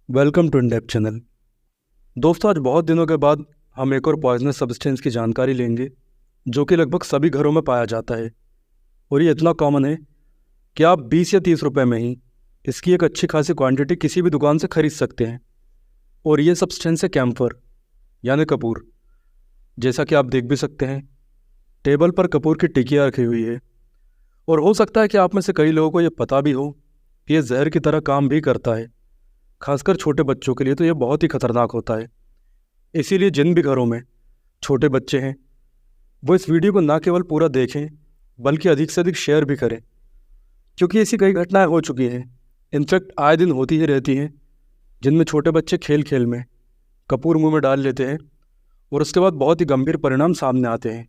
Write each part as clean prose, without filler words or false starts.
Welcome to इंडेप channel. दोस्तों, आज बहुत दिनों के बाद हम एक और पॉइजनस सब्सटेंस की जानकारी लेंगे जो कि लगभग सभी घरों में पाया जाता है और ये इतना कॉमन है कि आप 20 या 30 रुपए में ही इसकी एक अच्छी खासी क्वांटिटी किसी भी दुकान से खरीद सकते हैं। और ये सब्सटेंस है कैम्फर यानी कपूर। जैसा कि आप देख भी सकते हैं, टेबल पर कपूर की टिकिया रखी हुई है और हो सकता है कि आप में से कई लोगों को ये पता भी हो कि ये जहर की तरह काम भी करता है। खासकर छोटे बच्चों के लिए तो ये बहुत ही खतरनाक होता है। इसीलिए जिन भी घरों में छोटे बच्चे हैं वो इस वीडियो को ना केवल पूरा देखें बल्कि अधिक से अधिक शेयर भी करें, क्योंकि ऐसी कई घटनाएं हो चुकी हैं, इनफैक्ट आए दिन होती ही रहती हैं, जिनमें छोटे बच्चे खेल खेल में कपूर मुंह में डाल लेते हैं और उसके बाद बहुत ही गंभीर परिणाम सामने आते हैं।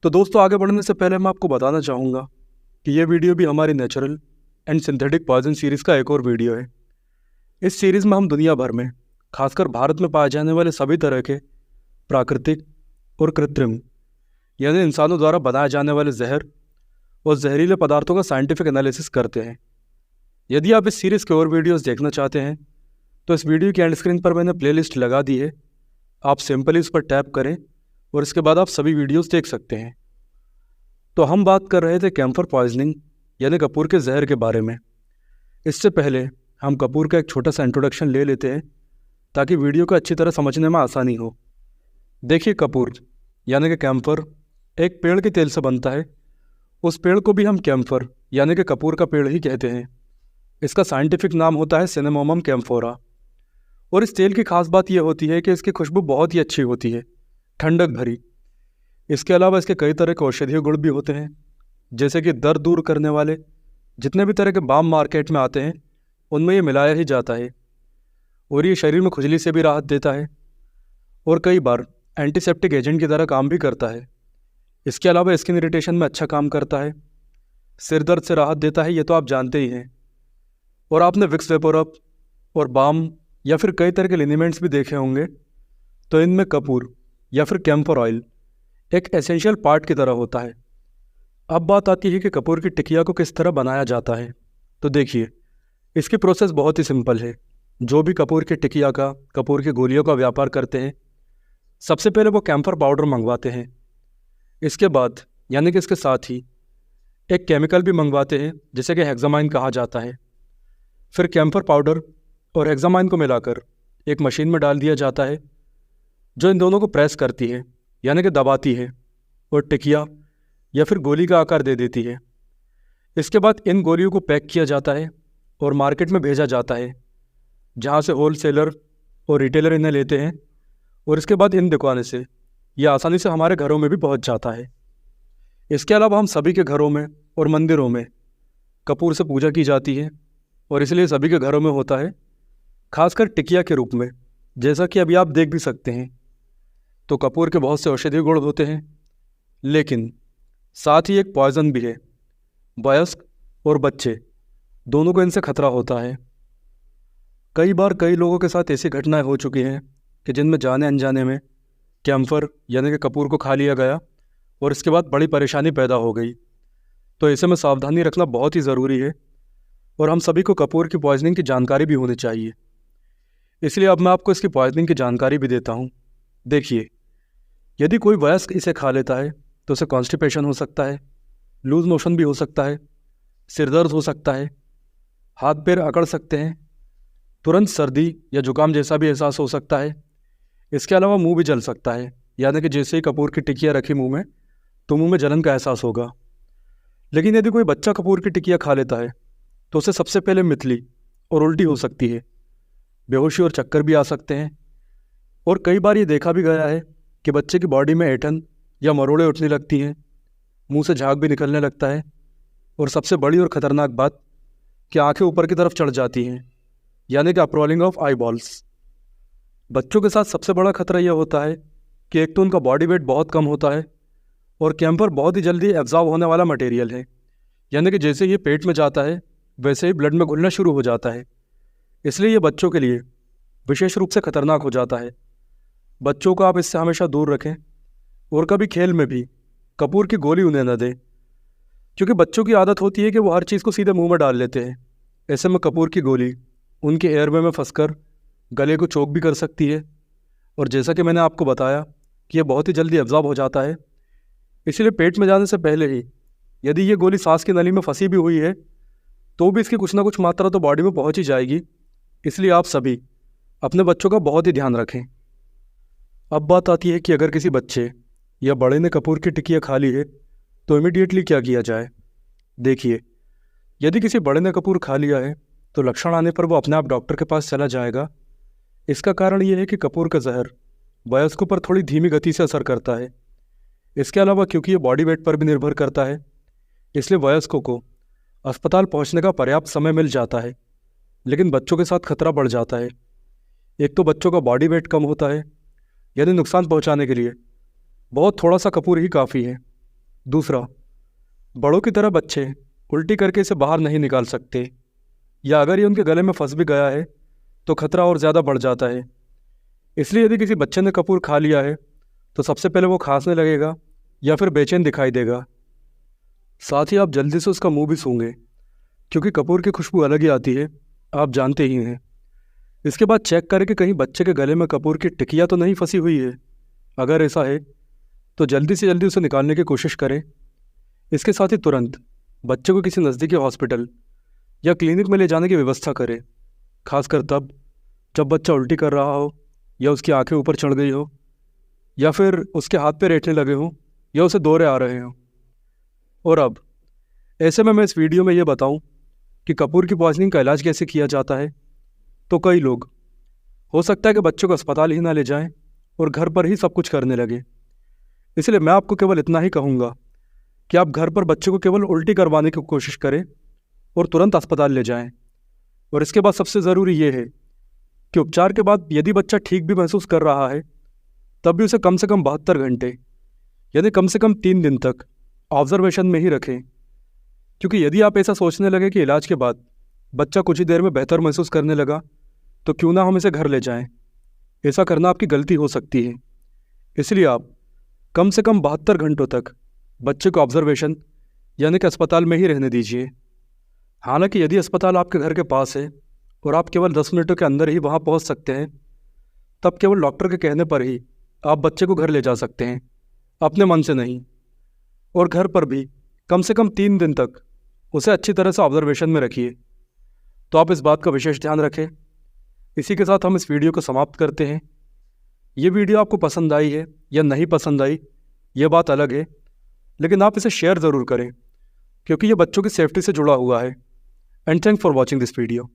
तो दोस्तों, आगे बढ़ने से पहले मैं आपको बताना चाहूँगा कि ये वीडियो भी हमारी natural and synthetic poison series का एक और वीडियो है। इस सीरीज़ में हम दुनिया भर में, खासकर भारत में पाए जाने वाले सभी तरह के प्राकृतिक और कृत्रिम यानी इंसानों द्वारा बनाए जाने वाले जहर और जहरीले पदार्थों का साइंटिफिक एनालिसिस करते हैं। यदि आप इस सीरीज़ के और वीडियोस देखना चाहते हैं तो इस वीडियो की एंड स्क्रीन पर मैंने प्लेलिस्ट लगा दी है। आप सिंपली उस पर टैप करें और इसके बाद आप सभी वीडियोस देख सकते हैं। तो हम बात कर रहे थे कैम्फर पॉइजनिंग यानी कपूर के जहर के बारे में। इससे पहले हम कपूर का एक छोटा सा इंट्रोडक्शन ले लेते हैं ताकि वीडियो को अच्छी तरह समझने में आसानी हो। देखिए, कपूर यानी कि कैम्फर एक पेड़ के तेल से बनता है। उस पेड़ को भी हम कैम्फर यानी कि कपूर का पेड़ ही कहते हैं। इसका साइंटिफिक नाम होता है सिनेमोमम कैम्फोरा। और इस तेल की खास बात यह होती है कि इसकी खुशबू बहुत ही अच्छी होती है, ठंडक भरी। इसके अलावा इसके कई तरह के औषधीय गुण भी होते हैं, जैसे कि दर्द दूर करने वाले जितने भी तरह के बाम मार्केट में आते हैं उनमें ये मिलाया ही जाता है। और ये शरीर में खुजली से भी राहत देता है और कई बार एंटीसेप्टिक एजेंट की तरह काम भी करता है। इसके अलावा स्किन इरिटेशन में अच्छा काम करता है, सिर दर्द से राहत देता है, ये तो आप जानते ही हैं। और आपने विक्स वेपोरब और बाम या फिर कई तरह के लिनीमेंट्स भी देखे होंगे, तो इनमें कपूर या फिर कैम्फर ऑयल एक एसेंशियल पार्ट की तरह होता है। अब बात आती है कि कपूर की टिकिया को किस तरह बनाया जाता है। तो देखिए, इसकी प्रोसेस बहुत ही सिंपल है। जो भी कपूर की टिकिया का, कपूर की गोलियों का व्यापार करते हैं, सबसे पहले वो कैम्फर पाउडर मंगवाते हैं। इसके बाद यानी कि इसके साथ ही एक केमिकल भी मंगवाते हैं जिसे कि हेक्सामाइन कहा जाता है। फिर कैम्फर पाउडर और हेक्सामाइन को मिलाकर एक मशीन में डाल दिया जाता है जो इन दोनों को प्रेस करती है यानी कि दबाती है और टिकिया या फिर गोली का आकार दे देती है। इसके बाद इन गोलियों को पैक किया जाता है और मार्केट में भेजा जाता है, जहाँ से होलसेलर और रिटेलर इन्हें लेते हैं और इसके बाद इन दुकानों से यह आसानी से हमारे घरों में भी पहुँच जाता है। इसके अलावा हम सभी के घरों में और मंदिरों में कपूर से पूजा की जाती है और इसलिए सभी के घरों में होता है, खासकर टिकिया के रूप में, जैसा कि अभी आप देख भी सकते हैं। तो कपूर के बहुत से औषधीय गुण होते हैं, लेकिन साथ ही एक पॉइजन भी है। वयस्क और बच्चे दोनों को इनसे खतरा होता है। कई बार कई लोगों के साथ ऐसी घटनाएं हो चुकी हैं कि जिनमें जाने अनजाने में कैम्फर यानी कि कपूर को खा लिया गया और इसके बाद बड़ी परेशानी पैदा हो गई। तो ऐसे में सावधानी रखना बहुत ही ज़रूरी है और हम सभी को कपूर की पॉइजनिंग की जानकारी भी होनी चाहिए। इसलिए अब मैं आपको इसकी पॉइजनिंग की जानकारी भी देता हूँ। देखिए, यदि कोई वयस्क इसे खा लेता है तो उसे कॉन्स्टिपेशन हो सकता है, लूज मोशन भी हो सकता है, सिर दर्द हो सकता है, हाथ पैर अकड़ सकते हैं, तुरंत सर्दी या जुकाम जैसा भी एहसास हो सकता है। इसके अलावा मुंह भी जल सकता है, यानी कि जैसे ही कपूर की टिकिया रखी मुंह में तो मुंह में जलन का एहसास होगा। लेकिन यदि कोई बच्चा कपूर की टिकिया खा लेता है तो उसे सबसे पहले मितली और उल्टी हो सकती है, बेहोशी और चक्कर भी आ सकते हैं। और कई बार ये देखा भी गया है कि बच्चे की बॉडी में ऐंठन या मरोड़े उठने लगती हैं, मुंह से झाग भी निकलने लगता है और सबसे बड़ी और ख़तरनाक बात कि आंखें ऊपर की तरफ चढ़ जाती हैं, यानी कि अप्रोलिंग ऑफ आई बॉल्स। बच्चों के साथ सबसे बड़ा खतरा यह होता है कि एक तो उनका बॉडी वेट बहुत कम होता है और कैम्फर बहुत ही जल्दी एब्जॉर्ब होने वाला मटेरियल है, यानी कि जैसे ये पेट में जाता है वैसे ही ब्लड में घुलना शुरू हो जाता है। इसलिए ये बच्चों के लिए विशेष रूप से खतरनाक हो जाता है। बच्चों को आप इससे हमेशा दूर रखें और कभी खेल में भी कपूर की गोली उन्हें न दें, क्योंकि बच्चों की आदत होती है कि वो हर चीज़ को सीधे मुंह में डाल लेते हैं। ऐसे में कपूर की गोली उनके एयरवे में फंसकर गले को चोक भी कर सकती है। और जैसा कि मैंने आपको बताया कि यह बहुत ही जल्दी एब्जॉर्ब हो जाता है, इसलिए पेट में जाने से पहले ही यदि ये गोली सांस की नली में फंसी भी हुई है तो भी इसकी कुछ ना कुछ मात्रा तो बॉडी में पहुंच ही जाएगी। इसलिए आप सभी अपने बच्चों का बहुत ही ध्यान रखें। अब बात आती है कि अगर किसी बच्चे या बड़े ने कपूर की टिकिया खा ली है तो इमीडिएटली क्या किया जाए। देखिए, यदि किसी बड़े ने कपूर खा लिया है तो लक्षण आने पर वो अपने आप डॉक्टर के पास चला जाएगा। इसका कारण ये है कि कपूर का जहर वयस्कों पर थोड़ी धीमी गति से असर करता है। इसके अलावा क्योंकि ये बॉडी वेट पर भी निर्भर करता है, इसलिए वयस्कों को अस्पताल पहुंचने का पर्याप्त समय मिल जाता है, लेकिन बच्चों के साथ खतरा बढ़ जाता है। एक तो बच्चों का बॉडी वेट कम होता है, यानी नुकसान पहुंचाने के लिए बहुत थोड़ा सा कपूर ही काफ़ी है। दूसरा, बड़ों की तरह बच्चे उल्टी करके इसे बाहर नहीं निकाल सकते, या अगर ये उनके गले में फंस भी गया है तो खतरा और ज़्यादा बढ़ जाता है। इसलिए यदि किसी बच्चे ने कपूर खा लिया है तो सबसे पहले वो खांसने लगेगा या फिर बेचैन दिखाई देगा। साथ ही आप जल्दी से उसका मुंह भी सूंघें, क्योंकि कपूर की खुशबू अलग ही आती है, आप जानते ही हैं। इसके बाद चेक करें कि कहीं बच्चे के गले में कपूर की टिकिया तो नहीं फंसी हुई है। अगर ऐसा है तो जल्दी से जल्दी उसे निकालने की कोशिश करें। इसके साथ ही तुरंत बच्चे को किसी नज़दीकी हॉस्पिटल या क्लिनिक में ले जाने की व्यवस्था करें, खासकर तब जब बच्चा उल्टी कर रहा हो, या उसकी आंखें ऊपर चढ़ गई हो, या फिर उसके हाथ पे रेठने लगे हों, या उसे दौरे आ रहे हों। और अब ऐसे में मैं इस वीडियो में ये बताऊं कि कपूर की पॉइजनिंग का इलाज कैसे किया जाता है, तो कई लोग हो सकता है कि बच्चों को अस्पताल ही ना ले जाएं और घर पर ही सब कुछ करने लगे। इसलिए मैं आपको केवल इतना ही कहूँगा कि आप घर पर बच्चे को केवल उल्टी करवाने की कोशिश करें और तुरंत अस्पताल ले जाएं। और इसके बाद सबसे ज़रूरी ये है कि उपचार के बाद यदि बच्चा ठीक भी महसूस कर रहा है तब भी उसे कम से कम 72 घंटे यानी कम से कम 3 दिन तक ऑब्जर्वेशन में ही रखें। क्योंकि यदि आप ऐसा सोचने लगे कि इलाज के बाद बच्चा कुछ ही देर में बेहतर महसूस करने लगा तो क्यों ना हम इसे घर ले जाएं, ऐसा करना आपकी गलती हो सकती है। इसलिए आप कम से कम 72 घंटों तक बच्चे को ऑब्जर्वेशन यानी कि अस्पताल में ही रहने दीजिए। हालांकि यदि अस्पताल आपके घर के पास है और आप केवल 10 मिनटों के अंदर ही वहां पहुंच सकते हैं, तब केवल डॉक्टर के कहने पर ही आप बच्चे को घर ले जा सकते हैं, अपने मन से नहीं। और घर पर भी कम से कम 3 दिन तक उसे अच्छी तरह से ऑब्जर्वेशन में रखिए। तो आप इस बात का विशेष ध्यान रखें। इसी के साथ हम इस वीडियो को समाप्त करते हैं। ये वीडियो आपको पसंद आई है या नहीं पसंद आई, ये बात अलग है, लेकिन आप इसे शेयर ज़रूर करें, क्योंकि ये बच्चों की सेफ्टी से जुड़ा हुआ है। And thanks for watching this video.